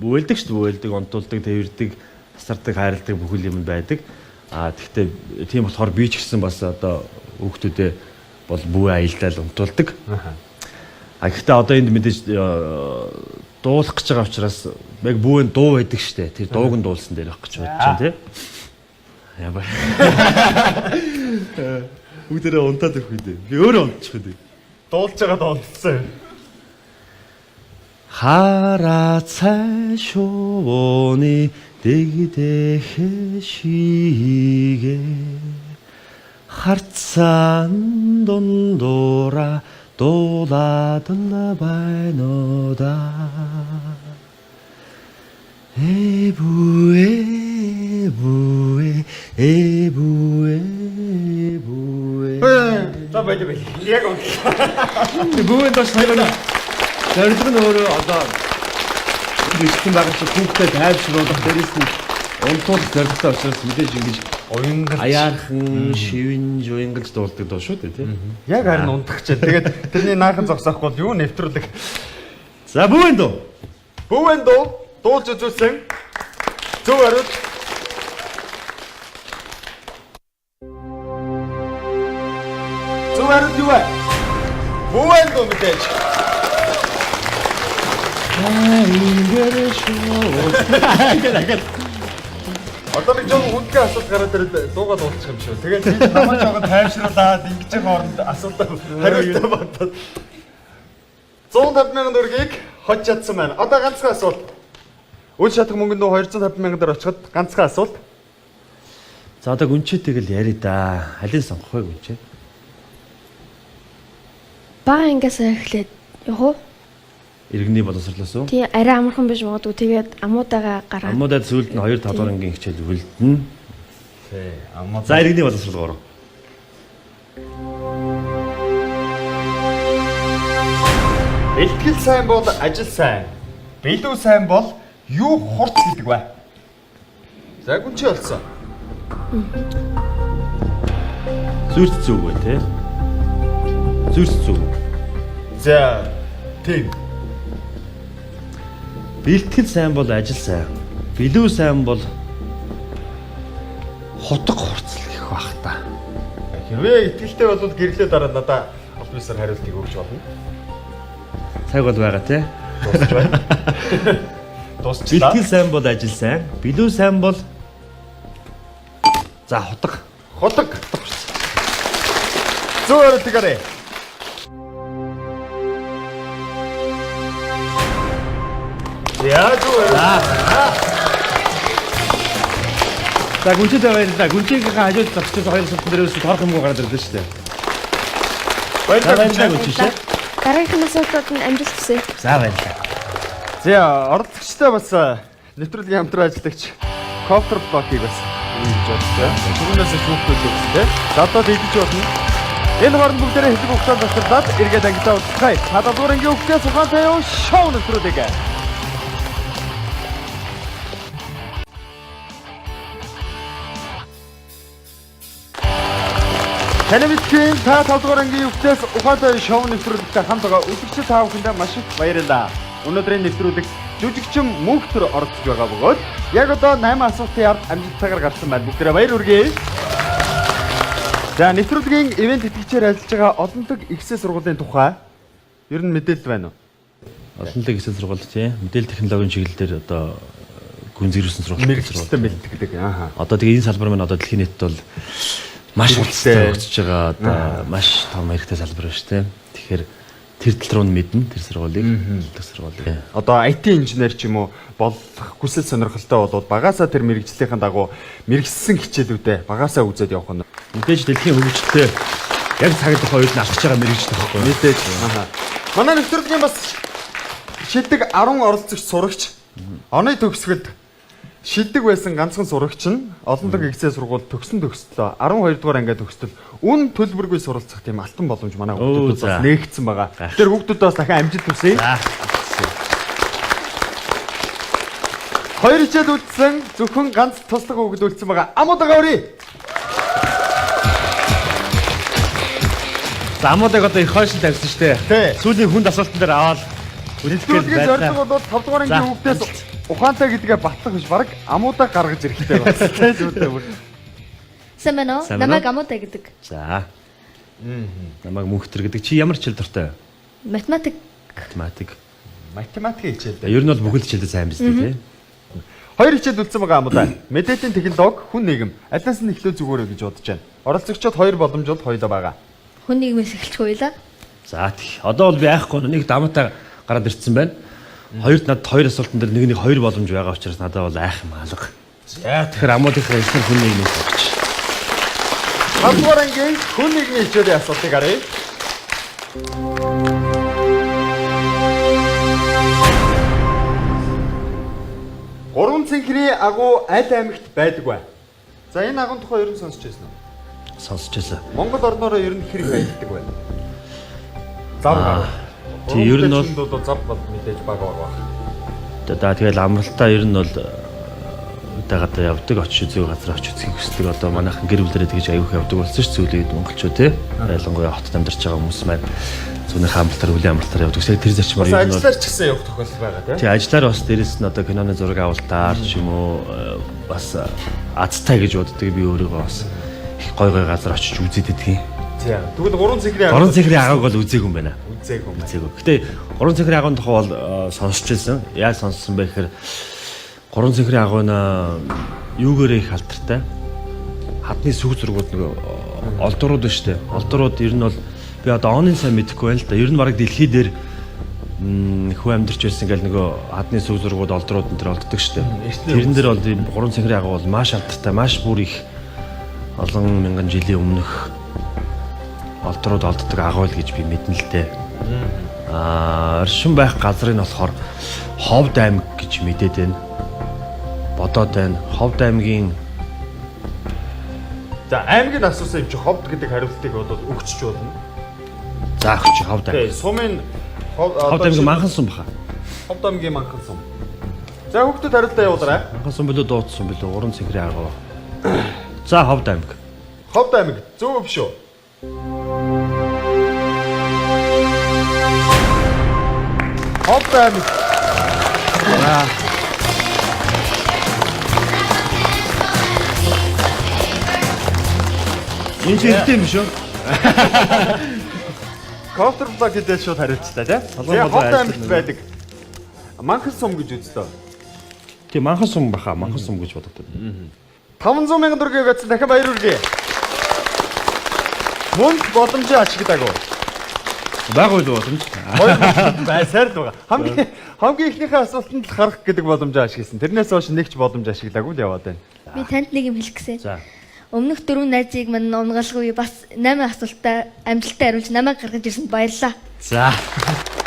бүэлдэг шүү дээ. Бүэлдэг, онтуулдаг, тэрвэрдэг, тасардаг, хайрладаг бүхэл юм байдаг. Тэгтээ тийм болохоор би ч гэсэн бас одоо хүүхдүүдээ бол бүү аялдаад унтуулдаг. Гэхдээ одоо энд мэдээж дуулах гэж байгаа учраас яг бүүн дуу байдаг штэ. Тэр дууг нь дуулсан дээр авах гэж бодож байна тий. Яба. Бүгдээрээ унтаад өгөх үү. Би өөрөө унтчих үү. Дуулж байгаа дуулсан. Хара цаашууны дэгэдэхэшигэ харцсан дундуура дуулаад л байна да эбуэ за баяж бай. Яг уу. Бүүн даш хайрна. Зорилго нь өөрөө одоо бичсэн байгаа чинь хүүхдэд тайлшруулах дээрээс нь унтуулах зорилготой учраас мэдээж ингэж Уянгал аяархан шивэн жуйнгалж дуулдаг дуу шүү дээ тий. яг харин унтах чинь. Тэгээд тэрний наахан зогсохгүй бол юу нэвтрүүлэх. За бүүн дуу. Бүүн дуу дуулж үзүүлсэн. Зөв хариулт. Зөв хариулт юу вэ? Бүүн дуу мэдээж. Одоо нэг жоо үнэхээр асуулт гараад ирээд дуугаа дуулчих юм шүү. Тэгээд намайг жоохон тайвшруулаад ингэж байгаа хооронд асуултаа хариултаа бодоод 150,000 төгрөгийг хож чадсан байна. Одоо ганцхан асуулт. Үл шатах мөнгөнд 250,000 очиход ганцхан асуулт. За одоо гүнчээтэйг л яри да. Алийг сонгох вэ гүнчээ? Бага ингээс эхлээд явах уу? Иргэний боловсрлоос уу? Тий, арай амархан биш магадгүй. Тэгээд амуудаага гараад. Амуудад сүүлд нь 2-5 дугаар ангийн хичээл үлдэнэ. Тий, амууд. За иргэний боловсрол 3. Бэлтгэл сайн бол ажил сайн. Билүү сайн бол юу хурц гэдэг вэ? За гүнчээ болсон. Зүрт зүг бай тээ. Зүрт зүг. За тийм. Бэлтгэл сайн бол ажил сайн. Билүү сайн бол хотго хурцл гэх бах та. Хэрвээ итгэлтэй бол гэрлээ дараа надаа аль бисаар хариултыг өгч болно. Цаг бол байгаа тий. Дуусч байна. Дуусчлаа. Бэлтгэл сайн бол ажил сайн. Билүү сайн бол за хотго. Хотго. Зөөр тэгэрэй. Яаж вэ? За гүнчтэй баярлалаа. Гүнчийн хажууд зогсож хоёр суултан дээрээс торох юмгүй гараад ирлээ шүү дээ. Баярлалаа гүнч шээ. Дараагийн асуултууд нь амжилт хүсье. За баярлалаа. За оролцогчтой бас нэвтрүүлгийн хамтран ажиллагч Коптер блокийг бас хийж бодлоо. Түрүүнээс шүүхтүүд үзлээ. За одоо дийдэж болно. Энэ хооронд бүгдээрээ хэлэг хугацаанд тасалдаад эргээд ангидаа уулзъя. Хадгалуурынгийн хөвгөө сухантай юу шоу нэвтрүүлэг. Телевизийн та 5 дугаар ангийн өвчтөөс ухаантай шоу нэвтрүүлэгтэй хамт байгаа үзэгчид та бүхэндээ маш их баярлалаа. Өнөөдрийн нэвтрүүлэг жүжигчин мөнхтөр оролцож байгаа бөгөөд яг одоо 8 асуултын ард амжилттайгаар гарсан байна. Бүгдээрээ баяр хүргэе. За нэвтрүүлгийн ивент тэтгэгчээр ажиллаж байгаа олонлог ихсээ сургуулийн тухай ер нь мэдээлэл байна уу? Олонлог ихсээ сургууль тий. Мэдээлэл технологийн чиглэлээр одоо гүнзгийрсэн сургууль. Мэргэжтэй бэлтгэдэг. Ааха. Одоо тэгээ энэ салбар маань одоо дэлхийн нийтэд бол маш хурцтай хөгжиж байгаа одоо маш том хэрэгтэй салбар байна шүү дээ. Тэгэхээр тэр тал руу мэднэ тэр сургуулийг хэлдэг сургуулийг. Одоо IT инженер ч юм уу болох хүсэл сонирхолтой болоод багасаа тэр мэрэгжлийнхэн дагуу мэрэгссэн хичээлүүдээ багасаа үзээд явах нь. Мэдээж дэлхийн хөгжөлтэй яг цаг тухай үед нь авчиж байгаа мэрэгжтэй байхгүй юу? Мэдээж. Манай нэвтрүүлгийн бас шилдэг 10 оролцогч сурагч оны төгсгөлд шилдэг байсан ганцхан сурагч нь олон дахь ихсээ сургууль төгслөө 12 дугаар ангид төгсдөг. Үн төлбөргүй суралцах тийм алтан боломж манай хүүхдүүд бас нээгдсэн байгаа. Тэр хүүхдүүдээ бас дахин амжилт хүсье. Хоёр хичээл үлдсэн зөвхөн ганц туслах хүүхэд үлдсэн байгаа. Амуудаага өрье. За амуудаг одоо их хойшин тавьсан шүү дээ. Сүүлийн хүнд асуултан дээр аваад Нэвтрүүлгийн зорилго бол 5 дугаар ангийн хүүхдээс ухаантай гэдгээ батлах биш баг амуудаа гаргаж ирэхтэй байна. Тийм зүйтэй бүр. Сайн байна уу? Намайг амуутай гэдэг. За. Намайг мөнхтөр гэдэг. Чи ямар хичээл дуртай? Математик. Математикийн хичээл. Ер нь бол бүхэл хичээлдээ сайн биз дээ тий. Хоёр хичээл үлдсэн байгаа амуудаа. Мэдээллийн технологи, хүн нийгэм алиас нь эхлүү зүгээрээ гэж бодож байна. Оролцогчдод хоёр боломжууд хоёулаа байгаа. Хүн нийгмээс эхэлчихгүй лээ. За тий. Одоо бол би айхгүй нэг дамаатай гараад ирсэн байна. Хоёрт надад хоёр асуултан дээр нэг хоёр боломж байгаа учраас надад бол айх юм алга. За тэгэхээр амуудынхаа ихнэр хүн нийгмээс авч. 5 дугаар ангийн хүн нийгмийн хичээлийн асуултыг харъя. Гурван цэнхний агуу аль аймагт байдаг вэ? За энэ агуун тухай ер нь сонсч байсан уу? Сонсч байсан. Монгол орнороо ер нь хэрэг байдаг вэ? Зав. Тий ер нь бол зав бол мэдээж бага байгаа. Тэгэл амралтаа ер нь бол удагаадаа явдаг очиж зүй газар очиж үзхийг хүсдэг. Одоо манайхан гэр бүлэрээ тэгж аягүй их явдаг болсон ш зүйлээд монголчууд тий. Ялангуяа хотод амьдарч байгаа хүмүүс маань зүүнийхээ амралтаар үлийн амралтаар явдаг. Яг тэр зарчмаар ер нь бол ажиллаар ч гэсэн явах тохиолдол байгаа тий. Тий ажиллаар бас дээрэс нь одоо киноны зураг авалтаар ч юм уу бас азтай гэж боддог би өөрийгөө бас их гой газар очиж үзээд идэх юм. Тий. Тэгвэл гурван цэнхний агааг бол үзээгүй юм байна. Үзээгүй. Гэтэ гурван цэнхний агуун тухай бол сонсч байсан. Яаж сонссон бэ гэхээр гурван цэнхний агуун юугээрээ их алдартай. Хадны сүг зургууд нэг олдурууд шүү дээ. Олдурууд ер нь бол би одоо оны сайн мэдэхгүй байна л да. Ер нь бараг дэлхий дээр хөө амьдарч байсан гэл нөгөө хадны сүг зургууд олдрууд энэ төр олддог шүү дээ. Тэрэн дээр бол гурван цэнхний агуун бол маш алдартай, маш бүр их олон мянган жилийн өмнөх олдрууд олддог агуул гэж би мэднэ л дээ. Оршин байх газрыг нь болохоор Ховд аймаг гэж мэдээд байна. Бодоод байна. Ховд аймгийн За аймгийг асуусан юм чи Ховд гэдэг хариултыг бодоод өгчч болно. За өгч Ховд аймаг. Тий, сумын Ховд аймгийн манхан сум баха. Ховд аймгийн манхан сум. За хүүхдүүд хариултаа явуулаарай. Манхан сум билүү дуудсан билүү уран цэнхний агуу. За Ховд аймаг. Ховд аймаг зөв шүү. Ховд аймаг. Энэ хэрэгтэй юм шүү. Кофтер блог гэдэг шууд хариуцлаа тий. Ховд аймагт байдаг. Манхан сум гэж үзлээ. Тий манхан сум баха, манхан сум гэж бодогдод. 500 мянган төгрөгийг өгсөн дахин баяр хүргэе. Мөнгө боломжтой ашигладаг. Бага үл боломж. Сайрд байгаа. Хамгийн ихнийхээ асуултанд л харах гэдэг боломжоо ашигласан. Тэрнээс хойш нэг ч боломж ашиглаагүй л яваад байна. Би танд нэг юм хэлэх гэсэн. За. Өмнөх 4 найзыг мань унгалгүй бас 8 асуултаа амжилттай хариулж намайг гаргаж ирсэнд баярлалаа. За.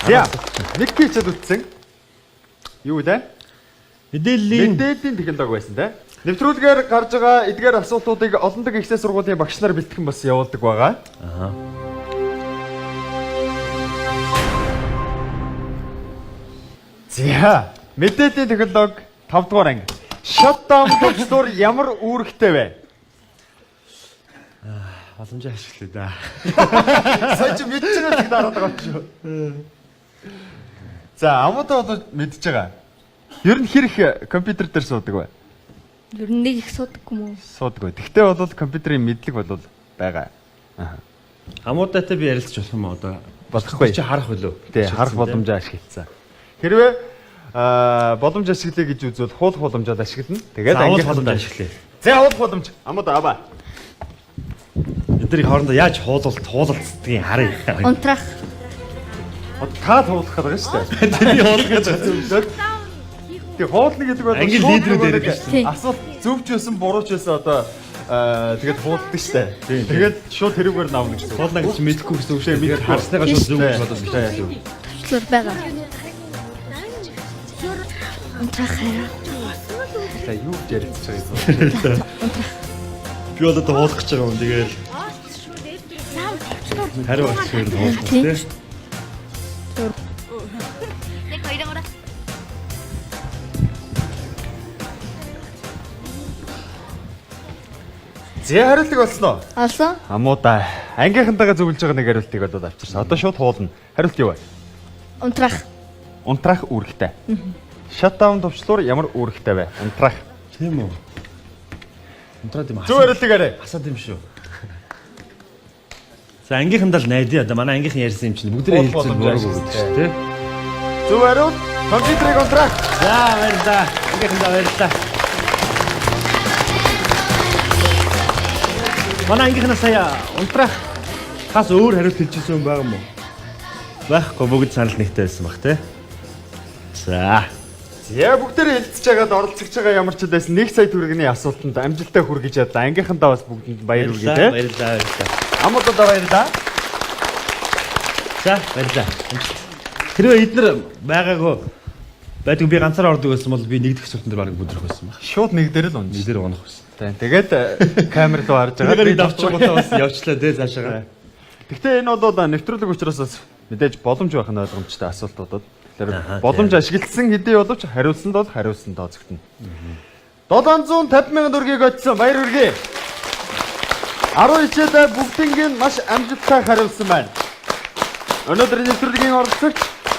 За. Нэг хичээл үтсэн. Юу вэ? Мэдээллийн технологи байсан тий. Нэвтрүүлгээр гарч байгаа эдгээр асуултуудыг олон дахь ихсээ сургуулийн багш нар бэлтгэн бас явуулдаг байгаа. Аха. За. Мэдээллийн технологи 5 дугаар анги. Shutdown процедур ямар үүрэгтэй вэ? Боломж ашиглая да. Сайн ч мэдчихэж байгаа дараад байгаа шүү. За, амуудаа бол мэдж байгаа. Ер нь хэрэг компьютер дээр суудаг вэ? Ер нь нэг их суудаггүй мүү? Суудаг. Тэгтээ бол компьютерийн мэдлэг бол байгаа. Аа. Амуудаатай би ярилцж болох юм одоо. Болохгүй. Чи харах үлээ. Тий, харах боломжоо ашиглацсан. Хэрвээ боломж ашиглая гэж үзвэл хуулах боломжоо ашиглана. Тэгээд англи боломж ашиглая. За, хуулах боломж. Амуудаа аваа. Эднийг хоорондоо яаж хуулалцдгийг харъя. Унтрах. Та хуулах гэдэг шүү дээ. Тэрний хуулах гэж үзвэл Тэг хуулна гэдэг бол англи лидерүүд яриад шүү. Асуулт зөв ч байсан буруу ч байсан одоо тэгээд хуулдаг шүү дээ. Тэгээд шууд тэрүүгээр навна гэсэн. Хуулна гэж мэдэхгүй гэсэн үг шүү. Бид харсныгаа шууд зөв гэж бодож байна. Төвчлөр байгаа. Унтрах хараа. та юу гэж ярилцж байгаа юм. Би бол одоо уулах гэж байгаа юм. Тэгээд хариу өгсөөр уулах тийм. Нэг хоёроо гараа. Зэ хариултыг олсноо. Олсон. Амуудаа. Ангийнхантайгаа зөвлөж байгаа нэг хариултыг одоо авчирсан. Одоо шууд хуулна. Хариулт юу вэ? Унтрах. Унтраах үүрэгтэй. Shutdown төвчлөөр ямар үүрэгтэй вэ? Унтраах. Тийм үү. Унтраад юм Зөв хариултыг арай. асаад юм шүү. За ангийнхандаа л найдаа. Одоо манай ангийнхан ярьсан юм чинь бүгдээ хэлцэл мөрөг өгдөг шүү тий. Зөв хариулт. Компьютерыг унтраах. За баярлалаа. Ангийнхандаа баярлалаа. Манай ангийнханаа сая унтраах хас өөр хариулт хэлчихсэн юм байгаа юм уу? Байхгүй бүгд санал нэгтэй байсан баг тий. За. Яа бүгдээрээ хэлцэж байгаад оролцож байгаа ямар ч байсан 1 сая төгрөгийн асуултанд амжилттай хүргэж чадлаа. Ангийнхандаа бас бүгдэнд баяр хүргэе тий. Баярлалаа. Амуудаа баярлалаа. За баярлалаа. Хэрвээ эднэр байгаагүй байдаг би ганцаар ордог байсан бол би нэгдэх асуултанд дээр баг бүдрэх байсан баг. Шууд нэг дээр л унж. Нэг дээр унах байсан. Тэгээд камер руу харж байгаа. Тэгээд давчгуудаа бас явчлаа тий цаашаа. Гэхдээ энэ бол нэвтрүүлэг учраас бас мэдээж боломж байх нь ойлгомжтой асуултуудад. Тэгэхээр боломж ашигласан хэдий боловч хариулсанд бол хариулсан тооцогдно. 750 мянган төгрөгийг очсон. Баяр хүргэе. 10 хичээлээ бүгднийг маш амжилттай хариулсан байна. Өнөөдрийн нэвтрүүлгийн оролцогч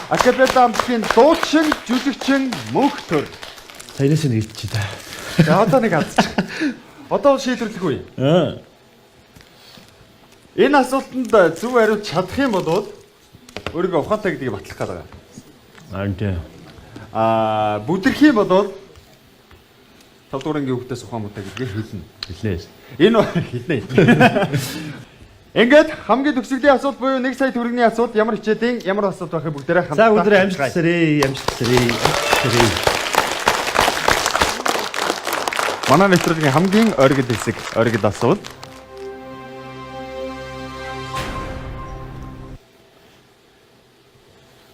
Акапелла хамтгийн дуучин, жүжигчин Мөнх төр. Саянаас нь хэлчихээ та. За одоо нэг алдчих. Одоо шийдвэрлэхгүй. Энэ асуултанд зөв хариулт чадах юм бол өөрийгөө ухаантай гэдгийг батлах гэдэг. Бүдэрх юм бол 5 дугаар ангийн хүүхдээс ухаан муутай гэдгийг хэлнэ. Хэлнэ. Энэ хэлнэ. Ингээд хамгийн төгсгөлийн асуулт буюу 1 сая төгрөгийн асуулт ямар хичээлийн ямар асуулт байхыг бүгдээрээ хамтдаа. За өдөр амжилтсарээ. Манай нэвтрүүлгийн хамгийн оргил хэсэг, оргил асуулт.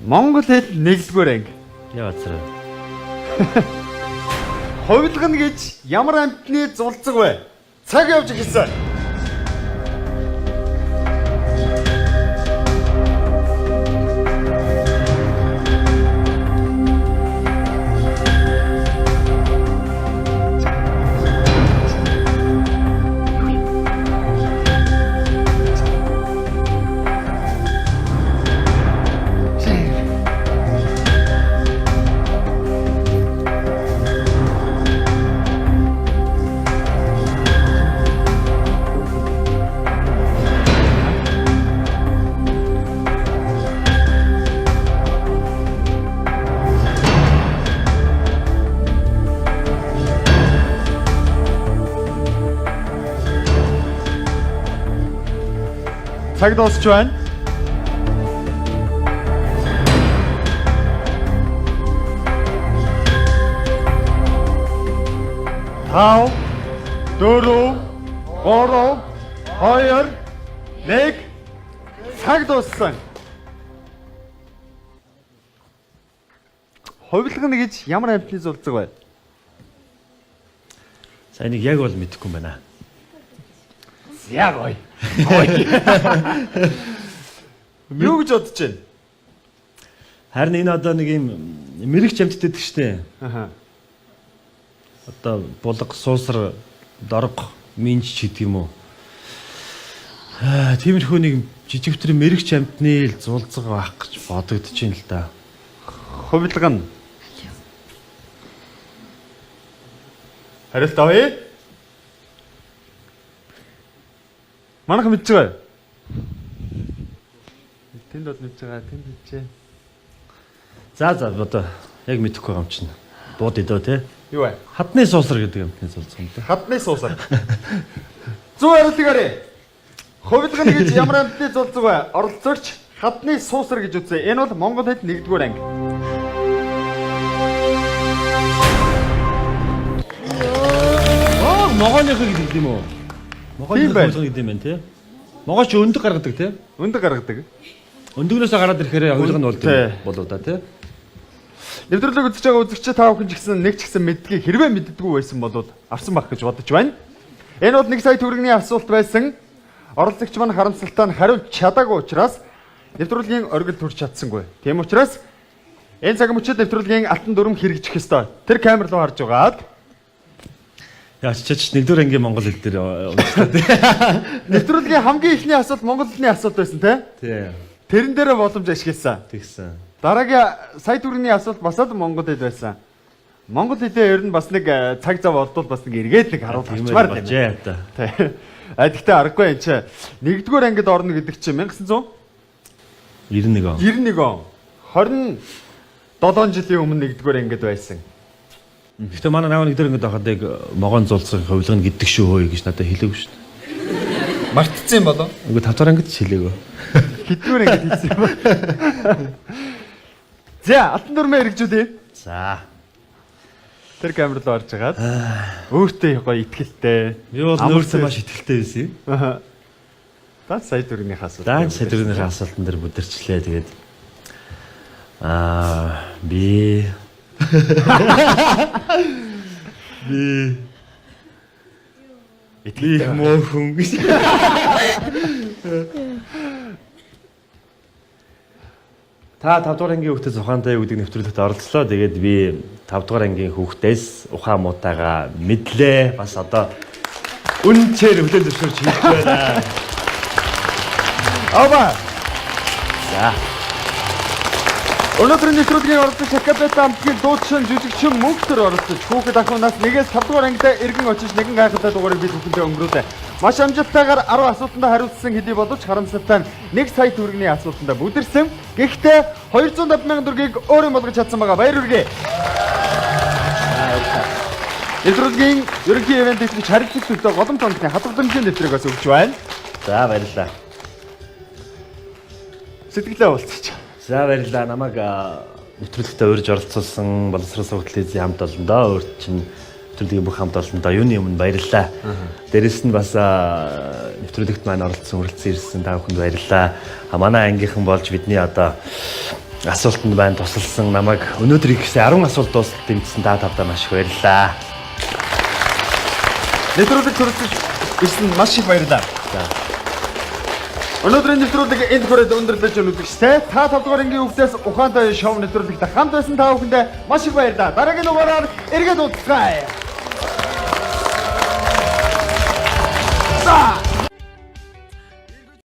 Монгол хэл 1-р анги. Яацраа. Хувилгана гэж ямар амьтны зулцэг вэ? Цаг явж эхэлсэн. Цаг дуусч байна. Тав, дөрөв, гурав, хоёр, нэг. Цаг дууссан. Хувилгана гэж ямар амьтны зулцэг вэ? Сайн нэг яг бол мэдэхгүй юм байна. Яг ой. Юу гэж бодож байна? Харин энэ одоо нэг юм мэрэгч амьтд гэдэг штэ. Аха. Одоо булга, суусар, дорго, минж ч гэдэг юм уу. Тиймэрхүү нэг жижигтэр мэрэгч амьтны л зулцэг байх гэж бодогдож байна л да. Хувилгана. Хариулт авъя. Манайх мэдж байгаа. Тэнд бол мэдж байгаа, тэнд мэджээ. За одоо яг мэдэхгүй байгаа юм чинь. Бууд идөө те. Юу вэ? Хадны суусар гэдэг юмны зулцэг юм те. Хадны суусар. Зөв хариултыг арай. Хувилгана гэж ямар амьтны зулцэг вэ? Оролцогч хадны суусар гэж үзье. Энэ бол Монгол хэл 1-р анги. Могооных гэдэг юм уу? Могооных хувилгана гэдэг юм байна те. Могоо ч өндөг гаргадаг те. Өндөг гаргадаг. Өндөгнөөсөө гараад ирэхээр хувилгана болдог болоо да те. Нэвтрүүлэг үзэж байгаа үзэгчид та бүхэн ч гэсэн нэг ч гэсэн мэддгийг хэрвээ мэддэггүй байсан бол авсан байх гэж бодож байна. Энэ бол 1 сая төгрөгийн асуулт байсан. Оролцогч маань харамсалтай нь хариулж чадаагүй учраас нэвтрүүлгийн оргил төрж чадсангүй. Тийм учраас энэ цаг мөчид нэвтрүүлгийн алтан дүрм хэрэгжих ёстой. Тэр камер руу харж байгаад Яачаач нэгдүгээр ангийн монгол хэл дээр уншдаг. нэвтрүүлгийн хамгийн ихний асуулт монгол хэлний асуулт байсан Тий. тэрэн дээрээ боломж ашигласан. Тэгсэн. Дараагийн сая төгрөгийн асуулт басаад монгол хэл байсан. Монгол хэлээ ер нь бас нэг цаг зав олдвол бас нэг эргээд нэг харуул авчмаар байна. Бажээ та. Гэхдээ аргагүй энэ чи нэгдүгээр ангид орно гэдэг чинь 91 он. 91 он. 27 жилийн өмнө нэгдүгээр ангид байсан. Гэтэ манай наав нэгдүгээр ангид байхад яг могоон зулцгийн хувилгын гэдэг шүү хөөе гэж надад хэлээгүй шүү дээ. Мартцсан юм болов? Үгүй 5 дахь ангид ч хэлээгүй. Хэдвэр ангид хэлсэн юм бэ? За, алтан дүрмээ хэрэгжүүлээ. За. Тэр камер руу орж агаад өөртөө гоё итгэлтэй. Юу бол нөөцөө маш итгэлтэй байсан юм. Та сая төгрөгийн асуулт. Даан сэдвэрийн асуултан дээр бүдэрчлээ. Тэгээд би итгэх муу хүн гэж. Та 5 дугаар ангийн хүүхдэд зохионтой гэдэг нэвтрүүлэгт оролцлоо. Тэгээд би 5 дугаар ангийн хүүхдээс ухаан муутайгаа мэдлээ. Бас одоо үнчээр хөдөл зөвшөөрч хийх байна. Ава. За. Өнөөдрийн нэвтрүүлгийн оролцогч Акабет амтгийн дуучин жүжигчин мөнхтөр оролцож хүүхэд ахуйнаас нэгээс 5 дугаар ангид эргэн очиж нэгэн гайхалтай дугаарыг бид бүхэндээ өнгөрүүлээ. Маш амжилттайгаар 10 асуултанд хариулсан хэдий боловч харамсалтай нь 1 сая төгрөгийн асуултанд бүдэрсэн. Гэхдээ 250 мянган төгрөгийг өөрөө болгож чадсан байгаа. Баяр хүргэе. Нэвтрүүлгийн ерөнхий ивент эсвэж харилцагч төлөө голомт онцны хадгаламжийн нэвтрийг бас өгч байна. За баярлалаа. Сэтгэлээ уулзчих. За баярлалаа. Намайг нэвтрүүлэгтээ урьж оролцуулсан боловсрол сургалтын хамт олон доо. Өөр чинь нэвтрүүлгийн бүх хамт олон доо. Юуны өмнө баярлалаа. Дээрэс нь бас нэвтрүүлэгт маань оролцсон хүрэлцэн ирсэн та бүхэнд баярлалаа. Манай ангийнхан болж бидний одоо асуултанд байна тусалсан намайг өнөөдөр ихсэн 10 асуулт дуустал дэмжсэн та тавдаа маш их баярлалаа. Нэвтрүүлэг төрөлж ирсэн маш их баярлалаа. За. Өнөөдрийн нэвтрүүлэг энд хүрээд өндөрлөж үзэгчтэй. Та 5 дугаар ангийн хүүхдээс ухаантай шоу нэвтрүүлэгт хамт байсан та бүхэндээ маш их баярлалаа. Дараагийн дугаараар эргээд уулзъя. За